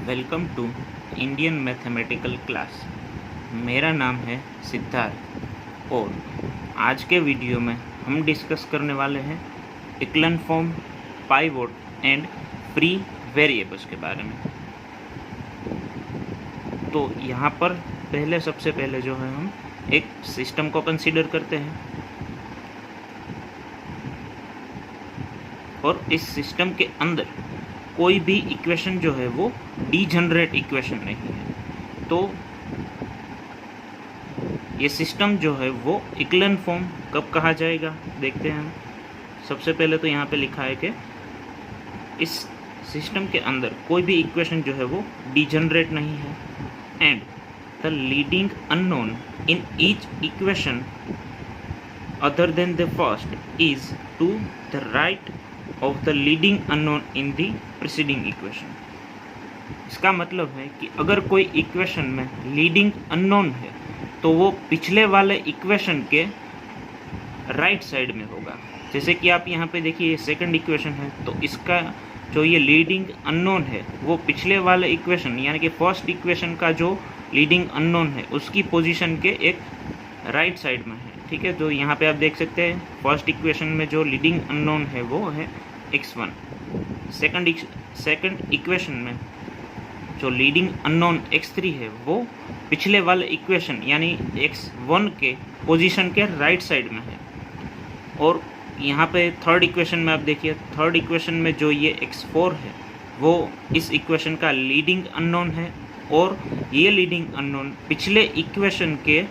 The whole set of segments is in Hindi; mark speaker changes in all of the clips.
Speaker 1: Welcome to Indian mathematical class. मेरा नाम है सिद्धार्थ और आज के वीडियो में हम डिस्कस करने वाले हैं echelon form, pivot and free variables के बारे में। तो यहाँ पर सबसे पहले जो है हम एक सिस्टम को कंसीडर करते हैं और इस सिस्टम के अंदर कोई भी इक्वेशन जो है वो डीजनरेट इक्वेशन नहीं है। तो ये सिस्टम जो है वो इक्लन फॉर्म कब कहा जाएगा देखते हैं हम। सबसे पहले तो यहाँ पे लिखा है कि इस सिस्टम के अंदर कोई भी इक्वेशन जो है वो डीजनरेट नहीं है and the leading unknown in each equation other than the first is to the right of the leading unknown in the preceding equation. इसका मतलब है कि अगर कोई इक्वेशन में लीडिंग अननोन है तो वो पिछले वाले इक्वेशन के राइट साइड में होगा। जैसे कि आप यहाँ पे देखिए ये सेकंड इक्वेशन है, तो इसका जो ये लीडिंग अननोन है वो पिछले वाले इक्वेशन यानी कि फर्स्ट इक्वेशन का जो लीडिंग अननोन है उसकी पोजीशन के एक राइट साइड में है। ठीक है, तो यहाँ पे आप देख सकते हैं फर्स्ट इक्वेशन में जो लीडिंग अननोन है वो है x1। सेकंड इक्वेशन में जो लीडिंग अननोन x3 है वो पिछले वाले इक्वेशन यानी x1 के पोजीशन के राइट साइड में है। और यहाँ पे थर्ड इक्वेशन में आप देखिए, थर्ड इक्वेशन में जो ये x4 है वो इस इक्वेशन का लीडिंग अननोन है और ये लीडिंग अननोन पिछले इक्वेशन के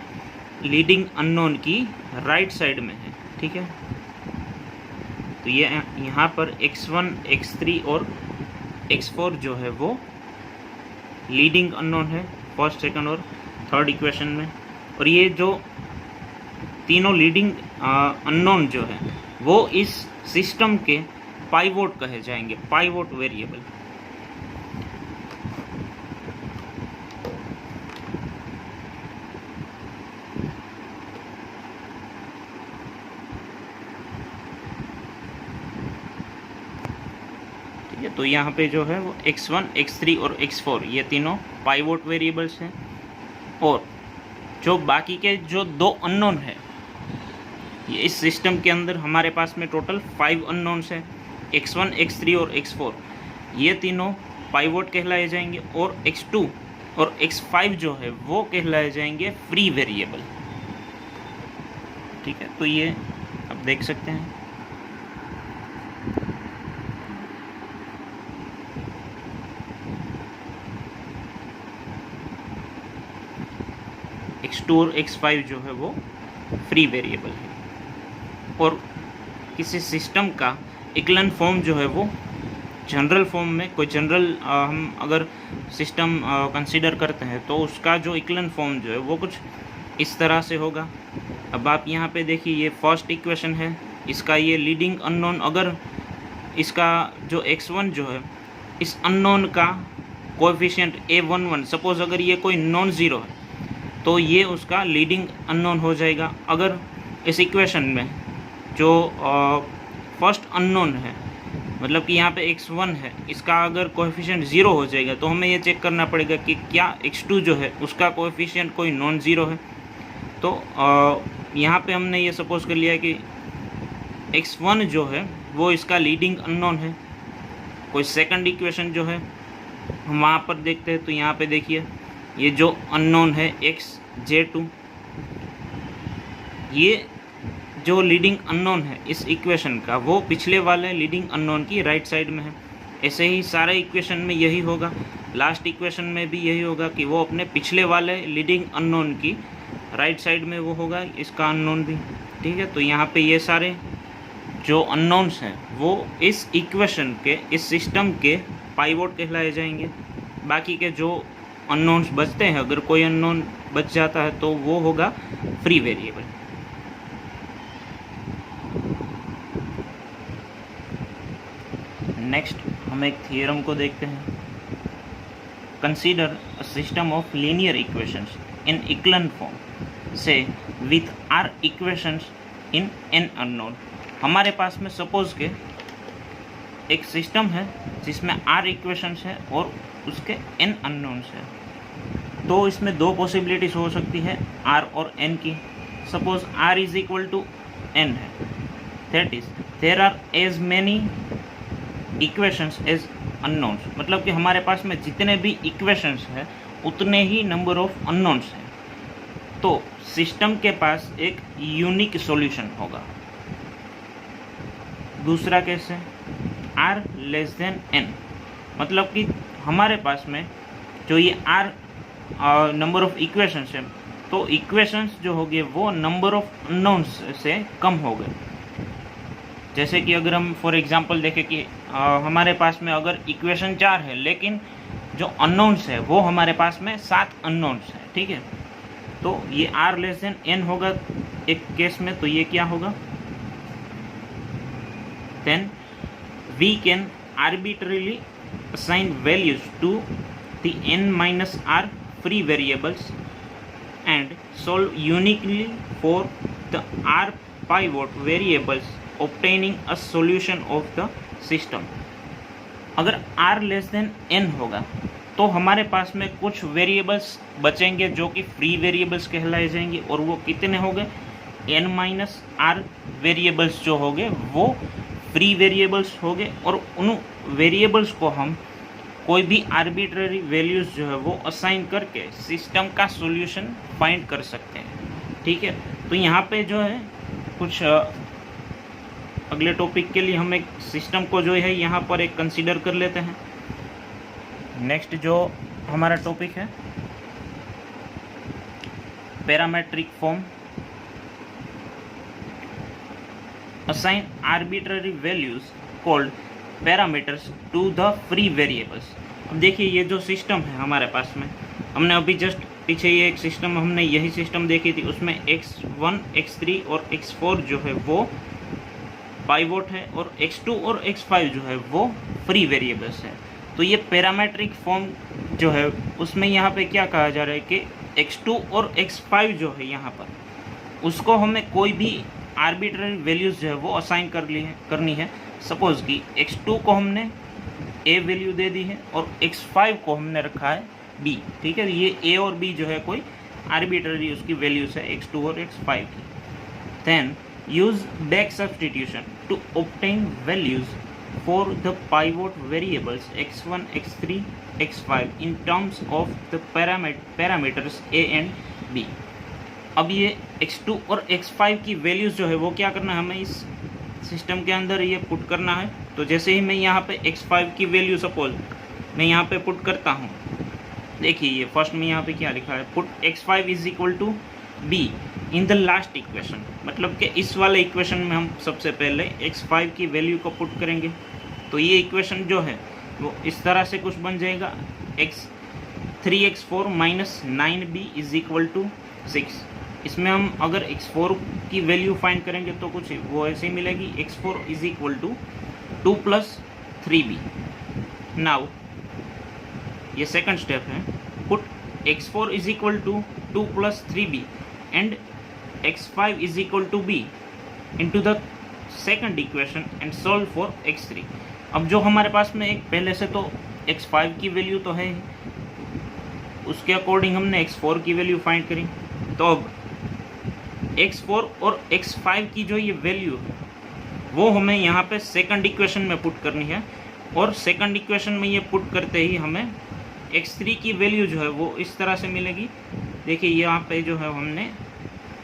Speaker 1: लीडिंग अननोन की राइट साइड में है। ठीक है, तो ये यहाँ पर x1, x3 और x4 जो है वो लीडिंग अननोन है फर्स्ट, सेकंड और थर्ड इक्वेशन में। और ये जो तीनों लीडिंग अननोन जो है वो इस सिस्टम के पाइवोट कहे जाएंगे, पाइवोट वेरिएबल। तो यहाँ पे जो है वो x1, x3 और x4 ये तीनों पाइवोट वेरिएबल्स हैं। और जो बाकी के जो दो अननोन है ये इस सिस्टम के अंदर हमारे पास में टोटल 5 अननोन्स हैं, x1, x3 और x4 ये तीनों पाइवोट कहलाए जाएंगे। और x2 और x5 जो है वो कहलाए जाएंगे फ्री वेरिएबल। ठीक है, तो ये आप देख सकते हैं। x2 और x5 जो है वो फ्री वेरिएबल है। और किसी सिस्टम का इक्लन फॉर्म जो है वो जनरल फॉर्म में, कोई जनरल हम अगर सिस्टम कंसीडर करते हैं तो उसका जो इक्लन फॉर्म जो है वो कुछ इस तरह से होगा। अब आप यहाँ पे देखिए ये फर्स्ट इक्वेशन है, इसका ये लीडिंग अननोन, अगर इसका जो x1 जो है इस अननोन का कोएफिशिएंट a11 सपोज अगर ये कोई नॉन ज़ीरो है तो ये उसका लीडिंग अननोन हो जाएगा। अगर इस इक्वेशन में जो फर्स्ट अननोन है मतलब कि यहाँ पे x1 है, इसका अगर कोएफिशिएंट 0 हो जाएगा तो हमें ये चेक करना पड़ेगा कि क्या x2 जो है उसका कोएफिशिएंट कोई नॉन ज़ीरो है। तो यहाँ पे हमने ये सपोज कर लिया कि x1 जो है वो इसका लीडिंग अननोन है। कोई सेकंड इक्वेशन जो है हम वहाँ पर देखते हैं, तो यहाँ पे देखिए ये जो अननोन है xj2, ये जो लीडिंग अननोन है इस इक्वेशन का वो पिछले वाले लीडिंग अननोन की राइट साइड में है। ऐसे ही सारे इक्वेशन में यही होगा, लास्ट इक्वेशन में भी यही होगा कि वो अपने पिछले वाले लीडिंग अननोन की राइट साइड में वो होगा, इसका अननोन भी। ठीक है, तो यहाँ पे ये सारे जो अननोन्स हैं वो इस इक्वेशन के, इस सिस्टम के पाइवोट कहलाए जाएंगे। बाकी के जो अननोन्स बचते हैं, अगर कोई अननोन बच जाता है तो वो होगा फ्री वेरिएबल। नेक्स्ट हम एक थ्योरम को देखते हैं। Consider a system of linear equations in echelon form से with r equations in n unknown. हमारे पास में सपोज के एक सिस्टम है जिसमें आर इक्वेशंस है और उसके n अननोन्स है। तो इसमें दो पॉसिबिलिटीज हो सकती है r और n की। Suppose r is equal to n है, that is there are as many equations as unknowns, मतलब कि हमारे पास में जितने भी इक्वेशंस है उतने ही नंबर ऑफ अननोन्स हैं। तो सिस्टम के पास एक यूनिक सॉल्यूशन होगा। दूसरा केस है r लेस देन n, मतलब कि हमारे पास में जो ये r नंबर ऑफ इक्वेशंस है, तो इक्वेशंस जो हो गए वो नंबर ऑफ अननोन्स से कम हो गए। जैसे कि अगर हम फॉर एग्जांपल देखें कि हमारे पास में अगर इक्वेशन 4 है लेकिन जो अननोन्स है वो हमारे पास में 7 अननोन्स है, ठीक है। तो ये r लेस देन n होगा एक केस में, तो ये क्या होगा, then we can arbitrarily assign values to the n minus r free variables and solve uniquely for the r pivot variables, obtaining a solution of the system। अगर r लेस देन n होगा तो हमारे पास में कुछ वेरिएबल्स बचेंगे जो कि फ्री वेरिएबल्स कहलाए जाएंगे, और वो कितने हो गए, n माइनस r वेरिएबल्स जो हो गए वो फ्री वेरिएबल्स हो गए, और उन वेरिएबल्स को हम कोई भी आर्बिट्ररी वैल्यूज़ जो है वो असाइन करके सिस्टम का सॉल्यूशन फाइंड कर सकते हैं, ठीक है। तो यहाँ पे जो है कुछ अगले टॉपिक के लिए हम एक सिस्टम को जो है यहाँ पर एक कंसीडर कर लेते हैं। नेक्स्ट जो हमारा टॉपिक है parametric form. assign arbitrary values called parameters to the free variables। अब देखिए ये जो सिस्टम है हमारे पास में, हमने अभी जस्ट पीछे ये एक सिस्टम, हमने यही सिस्टम देखी थी, उसमें x1 x3 और x4 जो है वो पाइवोट है, और x2 और x5 जो है वो फ्री वेरिएबल्स है। तो ये पैरामेट्रिक फॉर्म जो है उसमें यहाँ पे क्या कहा जा रहा है कि x2 और x5 जो है यहाँ पर उसको हमें कोई भी आर्बिट्ररी वैल्यूज़ जो है वो असाइन करनी है। सपोज़ कि x2 को हमने a वैल्यू दे दी है और x5 को हमने रखा है b, ठीक है। ये a और b जो है कोई आर्बिट्ररी उसकी वैल्यूज़ है x2 और x5 की। Then use back substitution to obtain values for the pivot variables x1 x3 x5 in terms of the parameters a and b। अब ये x2 और x5 की वैल्यूज़ जो है वो क्या करना है, हमें इस सिस्टम के अंदर ये पुट करना है। तो जैसे ही मैं यहाँ पे x5 की वैल्यू सपोज मैं यहाँ पे पुट करता हूँ, देखिए ये फर्स्ट में यहाँ पे क्या लिखा है, put x5 is equal to b in the last equation, मतलब कि इस वाले इक्वेशन में हम सबसे पहले x5 की वैल्यू को पुट करेंगे। तो ये इक्वेशन जो है वो इस तरह से कुछ बन जाएगा, 3x4 minus 9b is equal to 6। इसमें हम अगर x4 की वैल्यू फाइंड करेंगे तो कुछ वो ऐसे ही मिलेगी, x4 is equal to 2 plus 3b। Now ये सेकंड स्टेप है, put x4 is equal to 2 plus 3b and x5 is equal to b into the second equation and solve for x3। अब जो हमारे पास में एक पहले से तो x5 की वैल्यू तो है, उसके अकॉर्डिंग हमने x4 की वैल्यू फाइंड करी। तो अब x4 और x5 की जो ये वैल्यू है वो हमें यहाँ पे सेकंड इक्वेशन में पुट करनी है, और सेकंड इक्वेशन में ये पुट करते ही हमें x3 की वैल्यू जो है वो इस तरह से मिलेगी। देखिए यहाँ पे जो है हमने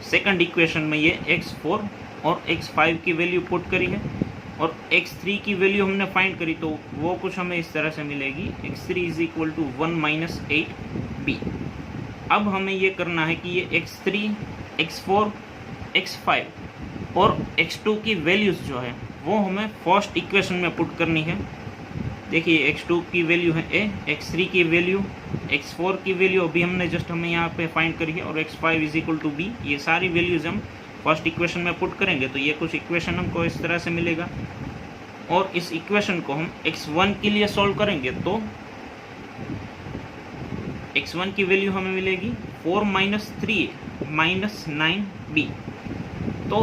Speaker 1: सेकंड इक्वेशन में ये x4 और x5 की वैल्यू पुट करी है, और x3 की वैल्यू हमने फाइंड करी तो वो कुछ हमें इस तरह से मिलेगी, x3 is equal to 1 minus 8b। अब हमें ये करना है कि ये x3, x4, x5 और x2 की वैल्यूज़ जो है वो हमें फर्स्ट इक्वेशन में पुट करनी है। देखिए x2 की वैल्यू है a, x3 की वैल्यू, x4 की वैल्यू अभी हमने जस्ट हमें यहाँ पे फाइंड करी है, और x5 is equal to b। ये सारी वैल्यूज़ हम फर्स्ट इक्वेशन में पुट करेंगे तो ये कुछ इक्वेशन हमको इस तरह से मिलेगा, और इस इक्वेशन को हम x1 के लिए सॉल्व करेंगे तो x1 की वैल्यू हमें मिलेगी 4 माइनस 3 माइनस 9b। तो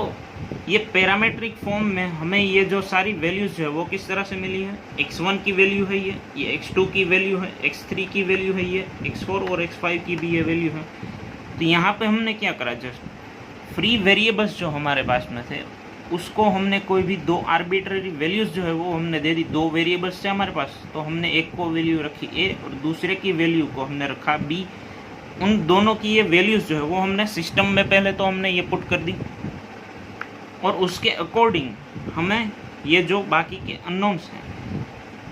Speaker 1: ये पैरामेट्रिक फॉर्म में हमें ये जो सारी वैल्यूज़ जो है वो किस तरह से मिली है, x1 की वैल्यू है ये x2 की वैल्यू है, x3 की वैल्यू है ये, x4 और x5 की भी ये वैल्यू है। तो यहाँ पे हमने क्या करा, जस्ट फ्री वेरिएबल्स जो हमारे पास में थे उसको हमने कोई भी दो आर्बिट्ररी वैल्यूज़ जो है वो हमने दे दी। दो वेरिएबल्स थे हमारे पास, तो हमने एक को वैल्यू रखी a और दूसरे की वैल्यू को हमने रखा b। उन दोनों की ये वैल्यूज़ जो है वो हमने सिस्टम में पहले तो हमने ये पुट कर दी, और उसके अकॉर्डिंग हमें ये जो बाकी के अननोन्स हैं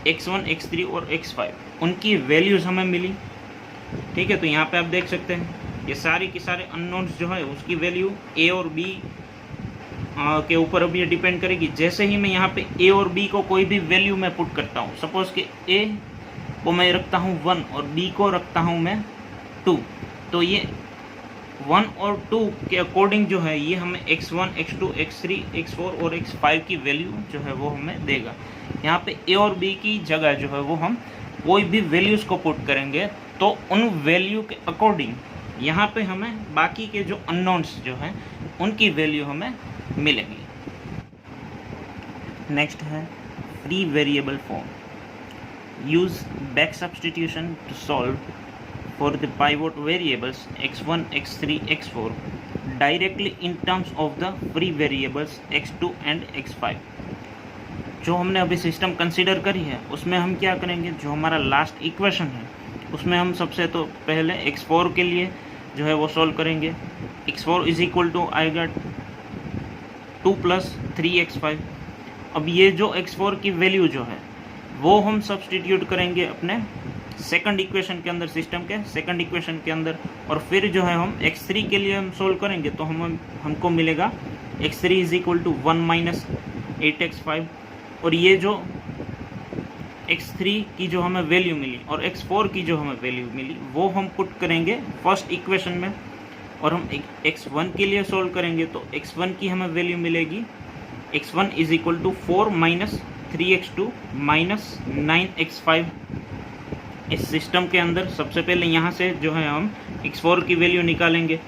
Speaker 1: x1, x3 और x5 उनकी वैल्यूज़ हमें मिली। ठीक है, तो यहाँ पे आप देख सकते हैं ये सारे के सारे अननोन्स जो है उसकी वैल्यू a और b के ऊपर अभी ये डिपेंड करेगी। जैसे ही मैं यहाँ पे a और b को कोई भी वैल्यू मैं पुट करता हूँ, सपोज़ कि a को मैं रखता हूँ 1 और b को रखता हूँ मैं 2, तो ये 1 और 2 के अकॉर्डिंग जो है ये हमें x1, x2, x3, x4 और x5 की वैल्यू जो है वो हमें देगा। यहाँ पे a और b की जगह जो है वो हम कोई भी वैल्यूज़ को पुट करेंगे तो उन वैल्यू के अकॉर्डिंग यहाँ पे हमें बाकी के जो अननोन्स जो हैं उनकी वैल्यू हमें मिलेगी। नेक्स्ट है free variable form. Use back substitution to solve for the pivot variables x1, x3, x4 directly in terms of the free variables x2 and x5। जो हमने अभी सिस्टम कंसीडर करी है उसमें हम क्या करेंगे, जो हमारा लास्ट इक्वेशन है उसमें हम सबसे तो पहले x4 के लिए जो है वो सॉल्व करेंगे। x4 इज इक्वल टू आएगा 2 + 3x5। अब ये जो x4 की वैल्यू जो है वो हम सब्सटीट्यूट करेंगे अपने सेकंड इक्वेशन के अंदर, सिस्टम के सेकंड इक्वेशन के अंदर, और फिर जो है हम x3 के लिए हम सोल्व करेंगे तो हमको मिलेगा x3 is equal to 1 - 8x5। और ये जो x3 की जो हमें वैल्यू मिली और x4 की जो हमें वैल्यू मिली वो हम पुट करेंगे फर्स्ट इक्वेशन में, और हम x1 के लिए सोल्व करेंगे तो x1 की हमें वैल्यू मिलेगी x1 is equal to 4 - 3x2 - 9x5। इस सिस्टम के अंदर सबसे पहले यहाँ से जो है हम x4 की वैल्यू निकालेंगे।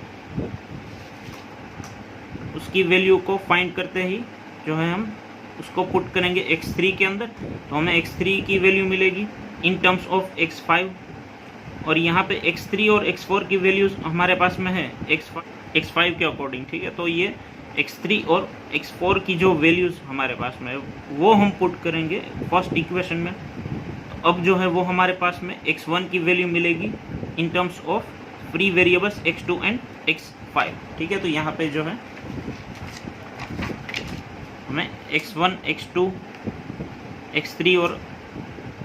Speaker 1: उसकी वैल्यू को फाइंड करते ही जो है हम उसको पुट करेंगे x3 के अंदर, तो हमें x3 की वैल्यू मिलेगी इन टर्म्स ऑफ x5। और यहाँ पे x3 और x4 की वैल्यूज हमारे पास में है x5 के अकॉर्डिंग। ठीक है, तो ये x3 और x4 की जो वैल्यूज हमारे पास में है वो हम पुट करेंगे फर्स्ट इक्वेशन में। अब जो है वो हमारे पास में x1 की वैल्यू मिलेगी इन terms of free variables x2 and x5। ठीक है, तो यहाँ पे जो है हमें x1, x2, x3 और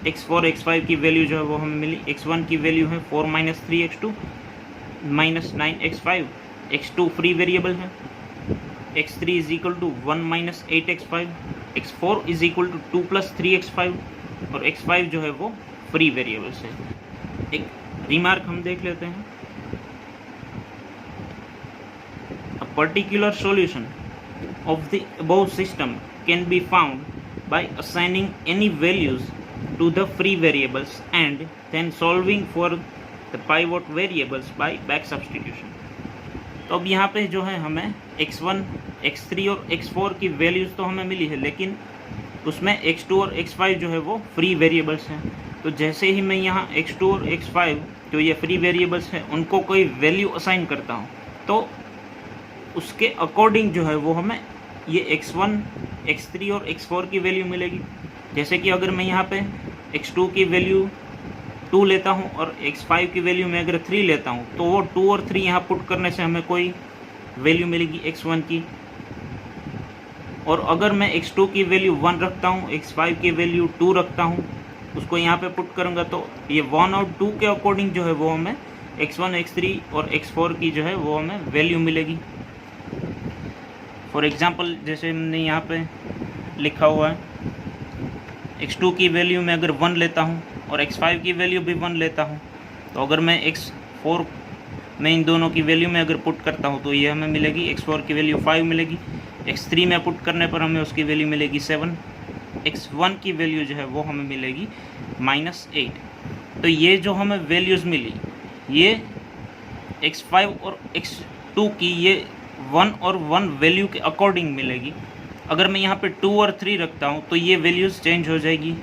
Speaker 1: x4, x5 की वैल्यू जो है वो हमें मिली। x1 की वैल्यू है 4 - 3x2 - 9x5, x2 free variable है, x3 is equal to 1 - 8x5, x4 is equal to 2 + 3x5 और x5 जो है वो फ्री वेरिएबल्स है। एक रिमार्क हम देख लेते हैं। A particular solution of the above system can be found by assigning any values to the free variables and then solving for the pivot variables by back substitution. तो अब यहाँ पे जो है हमें x1, x3 और x4 की वैल्यूज तो हमें मिली है, लेकिन उसमें x2 और x5 जो है वो फ्री वेरिएबल्स हैं। तो जैसे ही मैं यहाँ x2 और x5 जो ये फ्री वेरिएबल्स हैं उनको कोई वैल्यू असाइन करता हूँ तो उसके अकॉर्डिंग जो है वो हमें ये x1, x3 और x4 की वैल्यू मिलेगी। जैसे कि अगर मैं यहाँ पे x2 की वैल्यू 2 लेता हूँ और x5 की वैल्यू मैं अगर 3 लेता हूँ तो वो 2 और 3 यहाँ पुट करने से हमें कोई वैल्यू मिलेगी x1 की। और अगर मैं x2 की वैल्यू 1 रखता हूँ, x5 की वैल्यू 2 रखता हूँ, उसको यहाँ पे पुट करूँगा तो ये 1 और 2 के अकॉर्डिंग जो है वो हमें x1, x3 और x4 की जो है वो हमें वैल्यू मिलेगी। फॉर एग्जांपल जैसे हमने यहाँ पे लिखा हुआ है x2 की वैल्यू मैं अगर 1 लेता हूँ और x5 की वैल्यू भी 1 लेता हूँ, तो अगर मैं x4 में इन दोनों की वैल्यू में अगर पुट करता हूँ तो ये हमें मिलेगी x4 की वैल्यू 5 मिलेगी, x3 में पुट करने पर हमें उसकी वैल्यू मिलेगी 7, x1 की वैल्यू जो है वो हमें मिलेगी -8। तो ये जो हमें वैल्यूज़ मिली ये x5 और x2 की ये 1 और 1 वैल्यू के अकॉर्डिंग मिलेगी। अगर मैं यहाँ पे 2 और 3 रखता हूँ तो ये वैल्यूज़ चेंज हो जाएगी।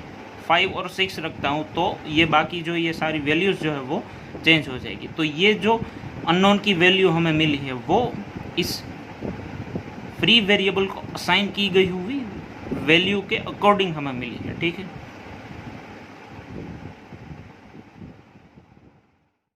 Speaker 1: 5 और 6 रखता हूँ तो ये बाकी जो ये सारी वैल्यूज़ जो है वो चेंज हो जाएगी। तो ये जो अननोन की वैल्यू हमें मिली है वो इस फ्री वेरिएबल को असाइन की गई हुई वैल्यू के अकॉर्डिंग हमें मिली है, ठीक है।